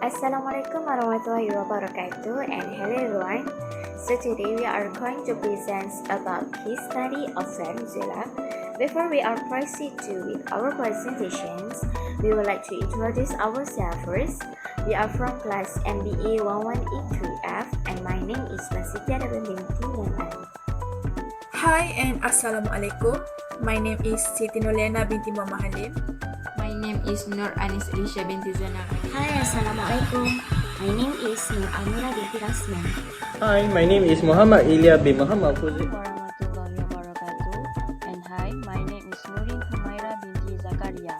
Assalamualaikum warahmatullahi wabarakatuh, and hello everyone. So today we are going to present about case study of Venezuela. Before we are proceed to with our presentations, we would like to introduce ourselves first. We are from class MBA1183F, and my name is Masika binti Muhammad. Hi and Assalamualaikum. My name is Siti Nurliana binti Muhammad Halim. My name is Nur Anis Elisha binti Zainab. Hi, Assalamualaikum. My name is Nur Amira binti Rasman. Hi, my name is Muhammad Ilya bin Muhammad Fuzi. Warahmatullahi wabarakatuh. And hi, my name is Nurin Humaira binti Zakaria.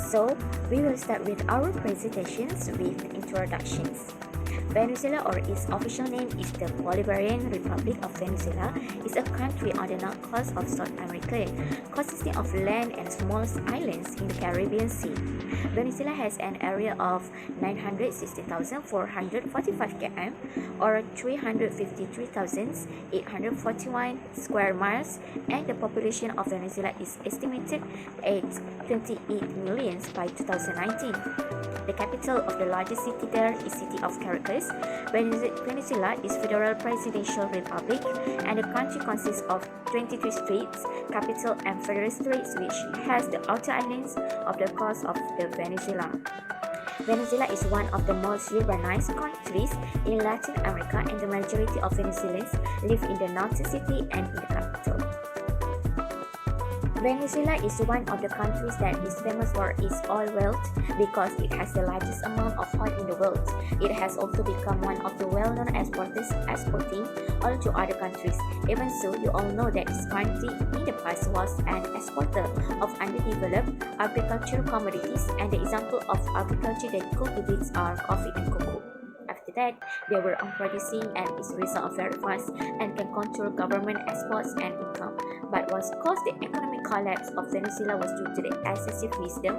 So, we will start with our presentations with introductions. Venezuela, or its official name is the Bolivarian Republic of Venezuela, is a country on the north coast of South America, consisting of land and small islands in the Caribbean Sea. Venezuela has an area of 960,445 km, or 353,841 square miles, and the population of Venezuela is estimated at 28 million by 2019. The capital of the largest city there is city of Caracas. Venezuela is federal presidential republic, and the country consists of 23 states, capital and federal states, which has the outer islands of the coast of the Venezuela. Venezuela is one of the most urbanized countries in Latin America, and the majority of Venezuelans live in the northern city and in the capital. Venezuela is one of the countries that is famous for its oil wealth because it has the largest amount of oil in the world. It has also become one of the well-known exporting oil to other countries. Even so, you all know that this country in the past was an exporter of underdeveloped agricultural commodities, and the example of agriculture that cultivates are coffee and cocoa. After that, they were on producing, and its result are very fast and can control government exports and income. But what caused the economic collapse of Venezuela was due to the excessive wisdom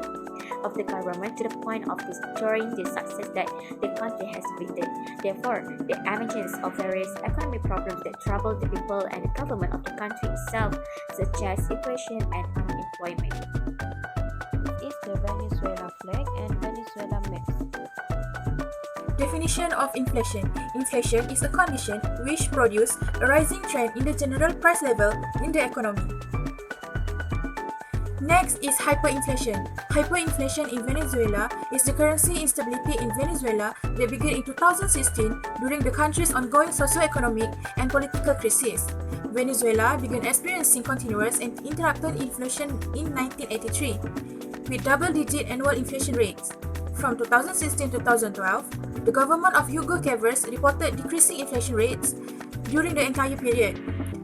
of the government, to the point of destroying the success that the country has created. Therefore, the emergence of various economic problems that trouble the people and the government of the country itself, such as inflation and unemployment. This is the Venezuela flag and Venezuela map. Definition of inflation. Inflation is a condition which produces a rising trend in the general price level in the economy. Next is hyperinflation. Hyperinflation in Venezuela is the currency instability in Venezuela that began in 2016 during the country's ongoing socio-economic and political crisis. Venezuela began experiencing continuous and interrupted inflation in 1983 with double-digit annual inflation rates. From 2016 to 2012, the government of Hugo Chavez reported decreasing inflation rates during the entire period.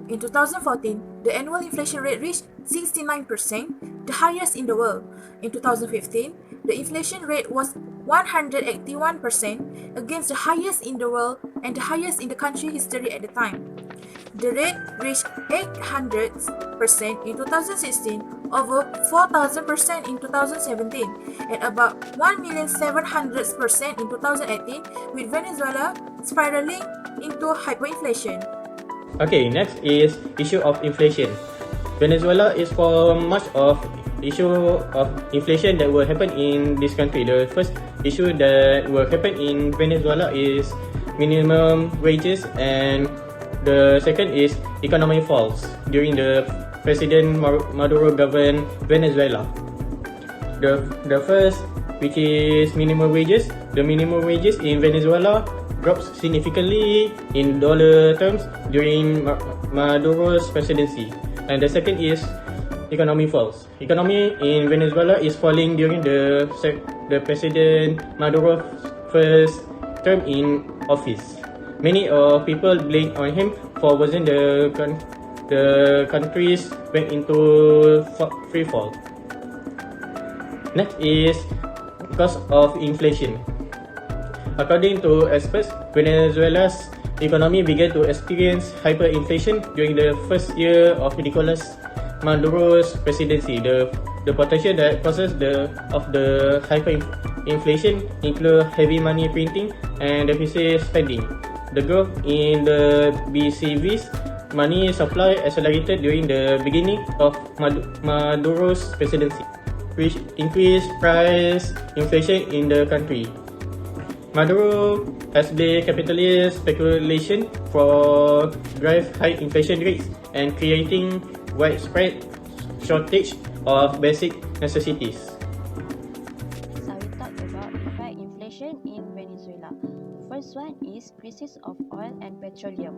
In 2014, the annual inflation rate reached 69%, the highest in the world. In 2015, the inflation rate was 181%, against the highest in the world and the highest in the country history at the time. The rate reached 800% in 2016, over 4,000% in 2017, and about 1,700,000% in 2018, with Venezuela spiraling into hyperinflation. Okay, next is issue of inflation. Venezuela is for much of issue of inflation that will happen in this country. The first issue that will happen in Venezuela is minimum wages, and the second is economy falls during the President Maduro governed Venezuela. The first, which is minimum wages. The minimum wages in Venezuela drops significantly in dollar terms during Maduro's presidency. And the second is economy falls. Economy in Venezuela is falling during the President Maduro's first term in office. Many people blame on him for wasn't the countries went into free fall. Next is because of inflation. According to experts, Venezuela's economy began to experience hyperinflation during the first year of Nicolas Maduro's presidency. The potential that causes the hyperinflation include heavy money printing and deficit spending. The growth in the BCV's money supply accelerated during the beginning of Maduro's presidency. which increase price inflation in the country. Maduro has blamed capitalist speculation for drive high inflation rates and creating widespread shortage of basic necessities. So we talk about effect inflation in Venezuela. First one is crisis of oil and petroleum.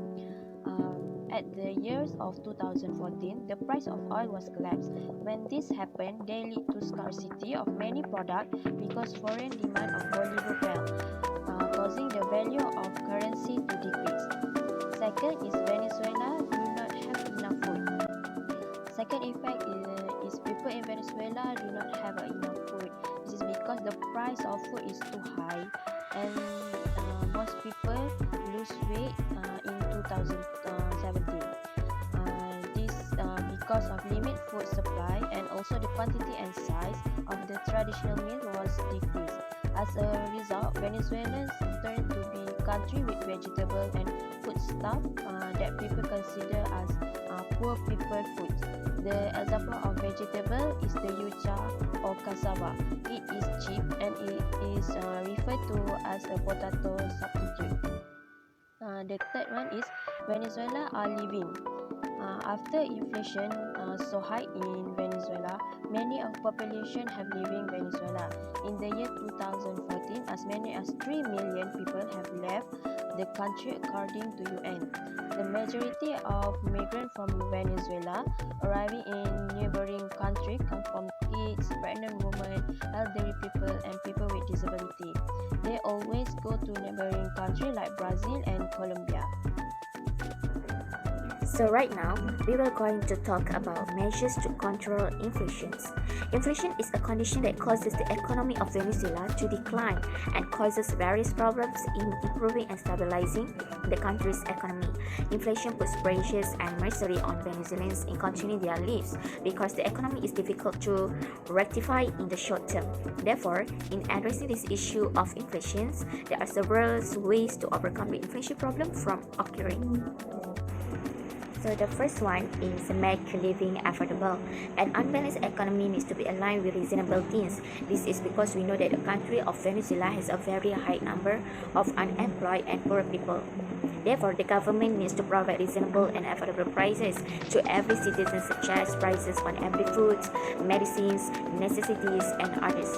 At the years of 2014, the price of oil was collapsed. When this happened, they lead to scarcity of many products because foreign demand of Bolivar fell, causing the value of currency to decrease. Second is Venezuela do not have enough food. Second effect is people in Venezuela do not have enough food. This is because the price of food is too high and most people lose weight in 2017. This because of limited food supply and also the quantity and size of the traditional meal was decreased. As a result, Venezuelans turned to be a country with vegetable and foodstuff that people consider as poor people food. The example of vegetable is the yuca or cassava. It is cheap and it is referred to as a potato substitute. The third one is Venezuela are living. After inflation so high in Venezuela, many of population have living Venezuela. In the year 2014, as many as 3 million people have left the country according to UN. The majority of migrants from Venezuela arriving in neighboring countries come from kids, pregnant women, elderly people, and people with disability. They always go to neighboring countries like Brazil and Colombia. So right now, we will going to talk about measures to control inflation. Inflation is a condition that causes the economy of Venezuela to decline and causes various problems in improving and stabilizing the country's economy. Inflation puts pressures and misery on Venezuelans in continuing their lives because the economy is difficult to rectify in the short term. Therefore, in addressing this issue of inflation, there are several ways to overcome the inflation problem from occurring. So the first one is make living affordable. An unbalanced economy needs to be aligned with reasonable things. This is because we know that the country of Venezuela has a very high number of unemployed and poor people. Therefore, the government needs to provide reasonable and affordable prices to every citizen, such as prices on every food, medicines, necessities, and others.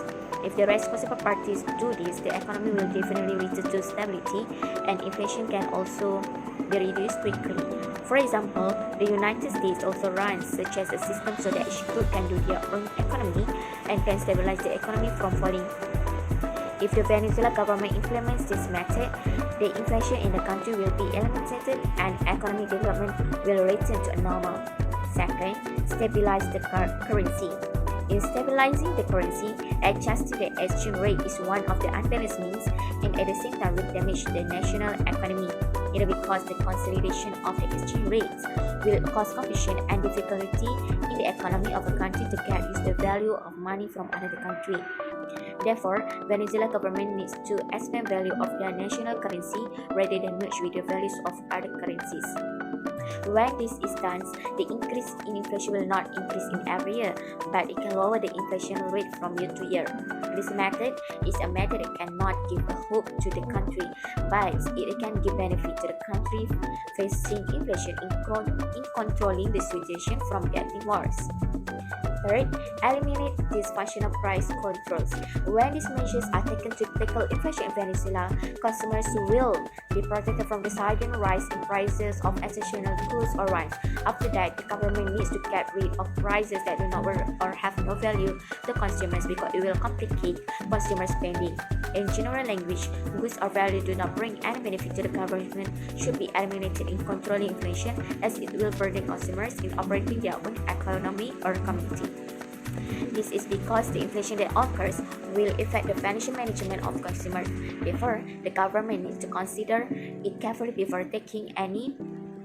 If the responsible parties do this, the economy will definitely return to stability and inflation can also be reduced quickly. For example, the United States also runs such as a system so that each group can do their own economy and can stabilize the economy from falling. If the Venezuela government implements this method, the inflation in the country will be eliminated and economic development will return to normal. Second, stabilize the currency. In stabilizing the currency, adjusting the exchange rate is one of the unbalanced means and at the same time will damage the national economy. It will because the consolidation of the exchange rates will cause confusion and difficulty in the economy of a country to get used the value of money from another country. Therefore, Venezuela government needs to expand value of their national currency rather than merge with the values of other currencies. When this is done, the increase in inflation will not increase in every year, but it can lower the inflation rate from year to year. This method is a method that cannot give a hope to the country, but it can give benefit to the country facing inflation in controlling the situation from getting worse. Third, eliminate dysfunctional price controls. When these measures are taken to tackle inflation in Venezuela, consumers will be protected from the sudden rise in prices of essential goods or rice. After that, the government needs to get rid of prices that do not work or have no value to consumers because it will complicate consumer spending. In general language, goods or value do not bring any benefit to the government should be eliminated in controlling inflation as it will burden consumers in operating their own economy or community. This is because the inflation that occurs will affect the financial management of consumers. Therefore, the government needs to consider it carefully before taking any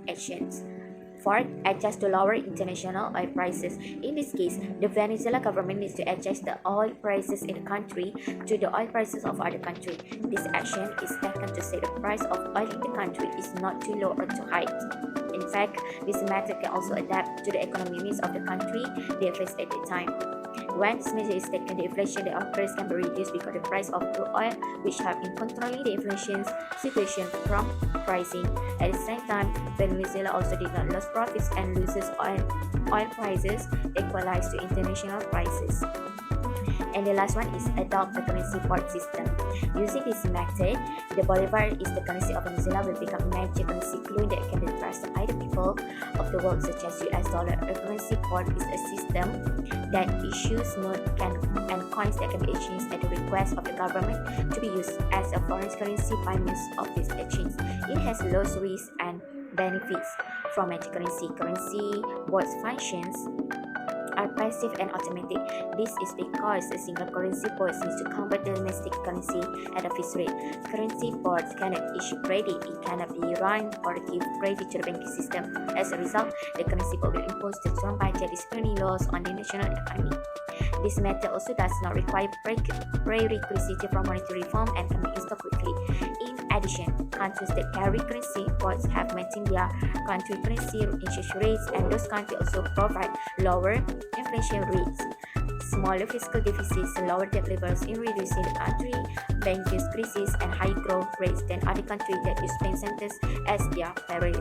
actions. Fourth, adjust to lower international oil prices. In this case, the Venezuela government needs to adjust the oil prices in the country to the oil prices of other countries. This action is taken to say the price of oil in the country is not too low or too high. In fact, this method can also adapt to the economic needs of the country they face at the time. When this measure is taken, the inflation that occurs can be reduced because the price of crude oil, which help in controlling the inflation situation from rising. At the same time, Venezuela also did not lose profits and loses oil prices equalized to international prices. And the last one is adopt the currency port system. Using this method, the bolivar is the currency of Venezuela will become a major currency glue that can be trusted by the people of the world, such as US dollar. A currency port is a system that issues notes and coins that can be exchanged at the request of the government to be used as a foreign currency by means of this exchange. It has low risks and benefits from major currency. Currency both functions are passive and automatic. This is because a single currency board needs to convert the domestic currency at a fixed rate. Currency boards cannot issue credit, it cannot be run or give credit to the banking system. As a result, the currency board will impose the strong budget disciplinary laws on the national economy. This method also does not require prerequisite for monetary reform and can be installed quickly. In addition, countries that carry currency boards have maintained their country currency interest rates, and those countries also provide lower inflation rates, smaller fiscal deficits, lower debt levels in reducing the country banking crisis, and high growth rates than other countries that use paying centers as their priority.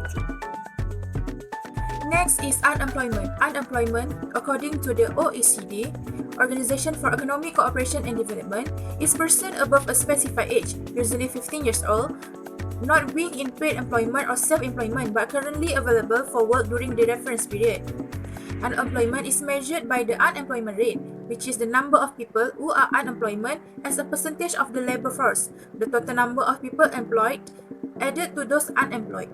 Next is unemployment. Unemployment, according to the OECD, Organization for Economic Cooperation and Development, is person above a specified age, usually 15 years old, not being in paid employment or self-employment but currently available for work during the reference period. Unemployment is measured by the unemployment rate, which is the number of people who are unemployed as a percentage of the labor force, the total number of people employed added to those unemployed.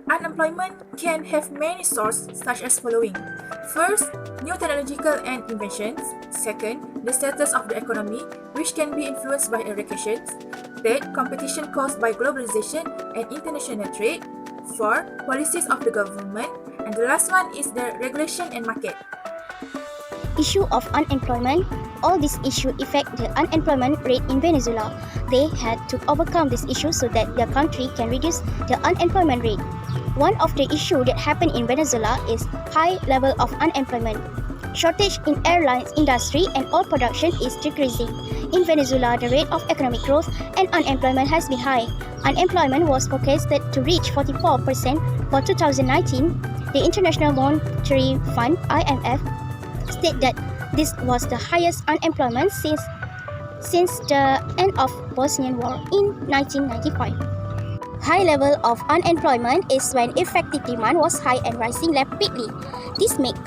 Unemployment can have many sources such as following. First, new technological and inventions. Second, the status of the economy, which can be influenced by recessions. Third, competition caused by globalization and international trade. Fourth, policies of the government. And the last one is the regulation and market. Issue of unemployment. All these issues affect the unemployment rate in Venezuela. They had to overcome this issue so that the country can reduce the unemployment rate. One of the issues that happen in Venezuela is high level of unemployment. Shortage in airlines industry and oil production is decreasing. In Venezuela, the rate of economic growth and unemployment has been high. Unemployment was forecasted to reach 44% for 2019. The International Monetary Fund (IMF) stated that this was the highest unemployment since the end of Bosnian War in 1995. High level of unemployment is when effective demand was high and rising rapidly. This makes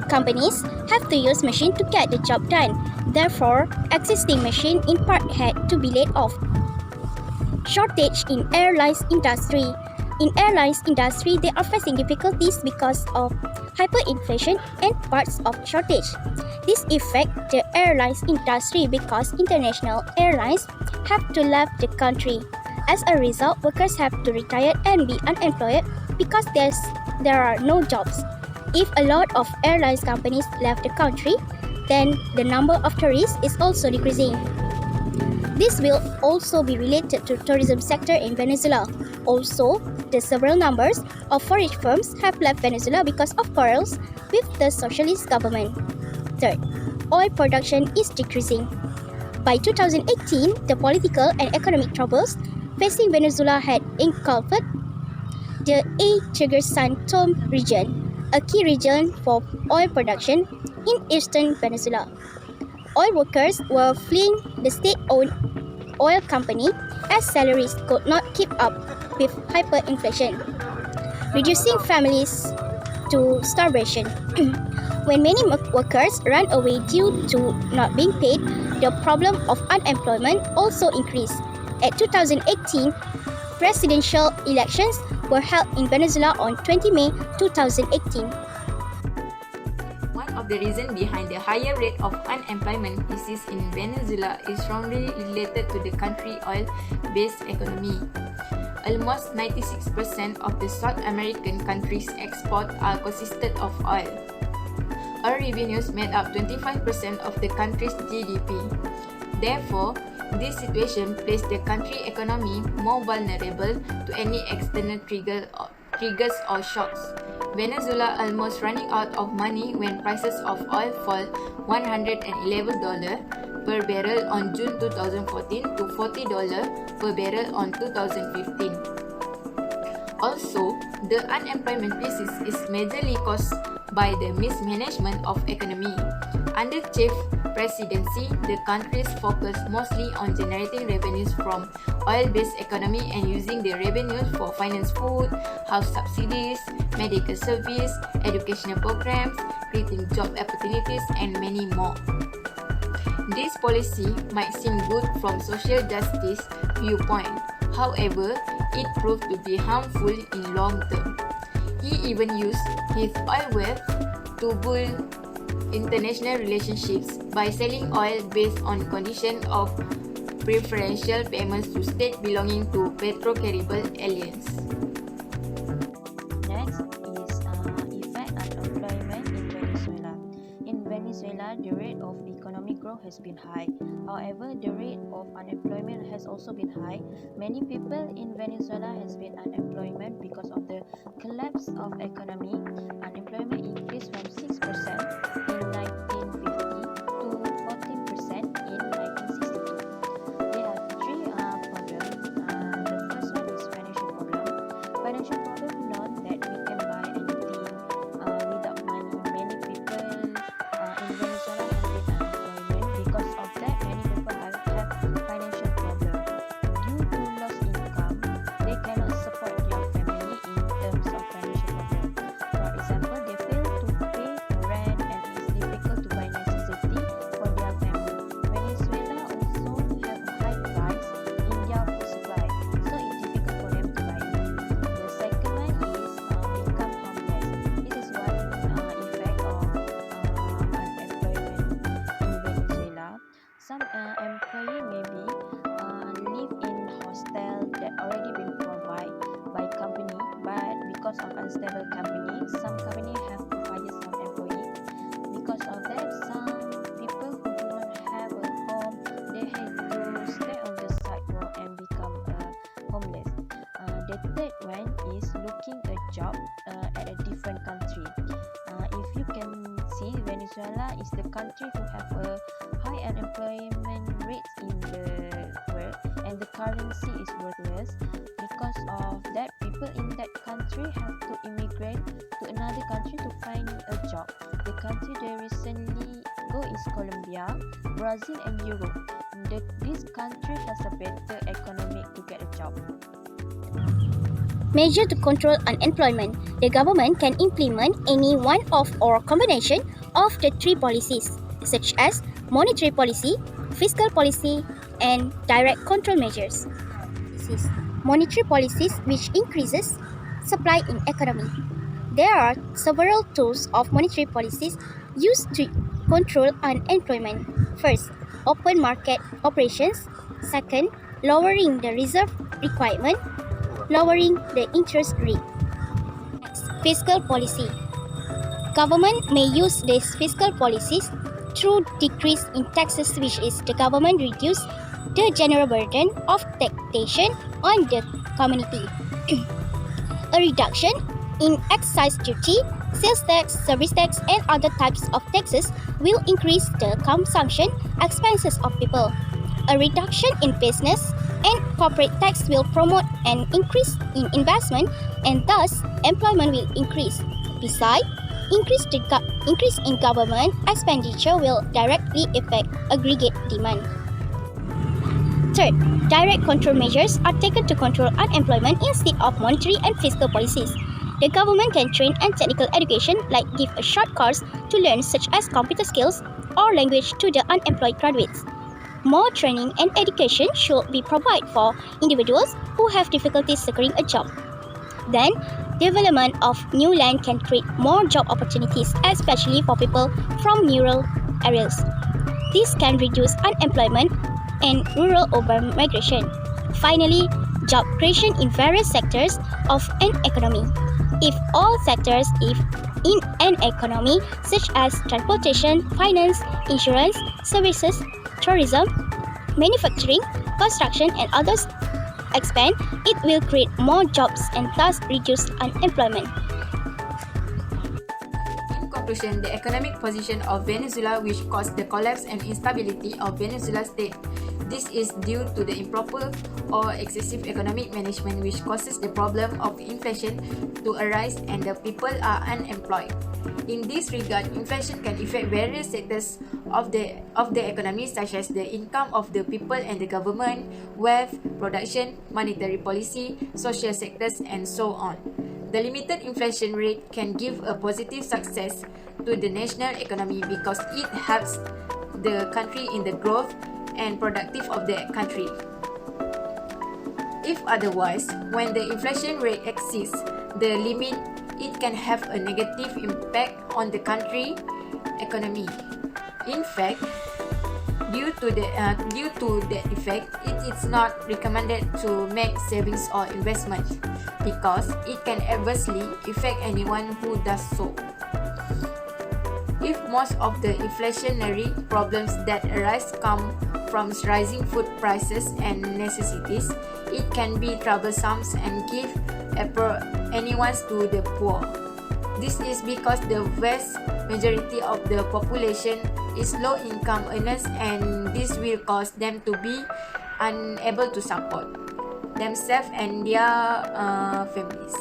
companies have to use machines to get the job done. Therefore, existing machines in part had to be laid off. Shortage in airlines industry. In airlines industry, they are facing difficulties because of hyperinflation and parts of shortage. This affects the airlines industry because international airlines have to leave the country. As a result, workers have to retire and be unemployed because there are no jobs. If a lot of airlines companies left the country, then the number of tourists is also decreasing. This will also be related to tourism sector in Venezuela. Also, the several numbers of foreign firms have left Venezuela because of quarrels with the socialist government. Third, oil production is decreasing. By 2018, the political and economic troubles facing Venezuela had engulfed the San region, a key region for oil production in eastern Venezuela. Oil workers were fleeing the state-owned oil company as salaries could not keep up with hyperinflation, reducing families to starvation. When many workers ran away due to not being paid, the problem of unemployment also increased. At 2018, presidential elections were held in Venezuela on 20 May 2018. One of the reasons behind the higher rate of unemployment crisis in Venezuela is strongly related to the country's oil-based economy. Almost 96% of the South American countries' exports are consisted of oil. Oil revenues made up 25% of the country's GDP. Therefore, this situation placed the country's economy more vulnerable to any external triggers or shocks. Venezuela almost running out of money when prices of oil fall $111 per barrel on June 2014 to $40 per barrel on 2015. Also, the unemployment crisis is majorly caused by the mismanagement of economy. Under Chief Presidency, the country's focus mostly on generating revenues from oil-based economy and using the revenues for finance food, house subsidies, medical service, educational programs, creating job opportunities, and many more. This policy might seem good from social justice viewpoint. However, it proved to be harmful in long term. He even used his oil wealth to build international relationships by selling oil based on condition of preferential payments to states belonging to Petro-Caribbean Alliance. Next is effect unemployment in Venezuela. In Venezuela, the rate of economic growth has been high. However, the rate of unemployment has also been high. Many people in Venezuela has been unemployment because of the collapse of economy. Unemployment increased from 6% in 1950 to 14% in 1962. There are three problems. The first one is financial problem. Financial problem not that we can buy anything without money. Many people in Venezuela have been unemployment. Because of that, many people have financial problem. Due to lost income, they cannot support their family in terms of financial problem. For example, they fail to pay for rent and it's difficult to buy necessity for their family. Venezuela also have a high price in their food supply, so it's difficult for them to buy it. The second one is become homeless. This is one effect of unemployment in Venezuela. Some employee maybe live in hostel that already been provided by company, but because of unstable company, some company have to fire some employee. Because of that, some people who do not have a home, they have to stay on the sidewalk and become homeless. The third one is looking a job at a different country. If you can see, Venezuela is the country who have a high unemployment rates in the world, and the currency is worthless. Because of that, people in that country have to immigrate to another country to find a job. The country they recently go is Colombia, Brazil, and Europe. This country has a better economy to get a job. Measure to control unemployment. The government can implement any one of or combination of the three policies, such as monetary policy, fiscal policy, and direct control measures. Monetary policies which increases supply in economy. There are several tools of monetary policies used to control unemployment. First, open market operations. Second, lowering the reserve requirement, lowering the interest rate. Next, fiscal policy. Government may use these fiscal policies through decrease in taxes, which is the government reduce the general burden of taxation on the community. A reduction in excise duty, sales tax, service tax, and other types of taxes will increase the consumption expenses of people. A reduction in business and corporate tax will promote an increase in investment, and thus employment will increase. Besides, increase in government expenditure will directly affect aggregate demand. Third, direct control measures are taken to control unemployment instead of monetary and fiscal policies. The government can train and technical education, like give a short course to learn such as computer skills or language to the unemployed graduates. More training and education should be provided for individuals who have difficulty securing a job. Then, development of new land can create more job opportunities, especially for people from rural areas. This can reduce unemployment and rural urban migration. Finally, job creation in various sectors of an economy. If all sectors in an economy, such as transportation, finance, insurance, services, tourism, manufacturing, construction, and others expand, it will create more jobs and thus reduce unemployment. conclusion, the economic position of Venezuela which caused the collapse and instability of Venezuela's state. This is due to the improper or excessive economic management which causes the problem of inflation to arise and the people are unemployed. In this regard, inflation can affect various sectors of the economy such as the income of the people and the government, wealth, production, monetary policy, social sectors, and so on. The limited inflation rate can give a positive success to the national economy because it helps the country in the growth and productive of the country. If otherwise, when the inflation rate exceeds the limit, it can have a negative impact on the country economy. In fact, due to that effect, it is not recommended to make savings or investment because it can adversely affect anyone who does so. If most of the inflationary problems that arise come from rising food prices and necessities, it can be troublesome and give anyone to the poor. This is because the vast majority of the population is low-income earners and this will cause them to be unable to support themselves and their families.